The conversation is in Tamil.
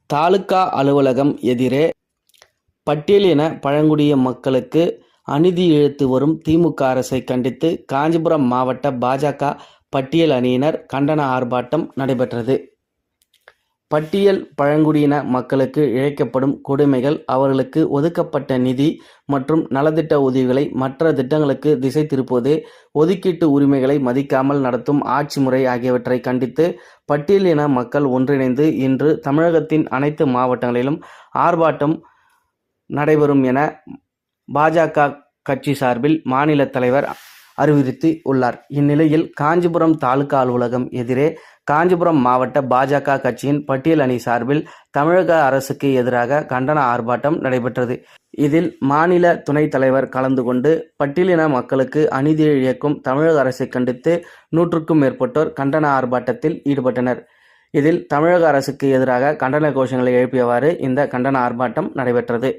தாலுகா அலுவலகம் எதிரே பட்டியலின பழங்குடிய மக்களுக்கு அநீதி இழைத்து வரும் திமுக அரசை கண்டித்து காஞ்சிபுரம் மாவட்ட பாஜக பட்டியல் அணியினர் கண்டன ஆர்ப்பாட்டம் நடைபெற்றது. பட்டியல் பழங்குடியின மக்களுக்கு இழைக்கப்படும் கொடுமைகள், அவர்களுக்கு ஒதுக்கப்பட்ட நிதி மற்றும் நலத்திட்ட உதவிகளை மற்ற திட்டங்களுக்கு திசை திருப்புவது, ஒதுக்கீட்டு உரிமைகளை மதிக்காமல் நடத்தும் ஆட்சி முறை ஆகியவற்றை கண்டித்து பட்டியலின மக்கள் ஒன்றிணைந்து இன்று தமிழகத்தின் அனைத்து மாவட்டங்களிலும் ஆர்ப்பாட்டம் நடைபெறும் என பாஜக கட்சி சார்பில் மாநில தலைவர் அறிவுறுத்தி உள்ளார். இந்நிலையில் காஞ்சிபுரம் தாலுகா அலுவலகம் எதிரே காஞ்சிபுரம் மாவட்ட பாஜக கட்சியின் பட்டியல் அணி சார்பில் தமிழக அரசுக்கு எதிராக கண்டன ஆர்ப்பாட்டம் நடைபெற்றது. இதில் மாநில துணைத் தலைவர் கலந்து கொண்டு பட்டியலின மக்களுக்கு அநீதி இழைக்கும் தமிழக அரசை கண்டித்து 100க்கும் மேற்பட்டோர் கண்டன ஆர்ப்பாட்டத்தில் ஈடுபட்டனர். இதில் தமிழக அரசுக்கு எதிராக கண்டன கோஷங்களை எழுப்பியவாறு இந்த கண்டன ஆர்ப்பாட்டம் நடைபெற்றது.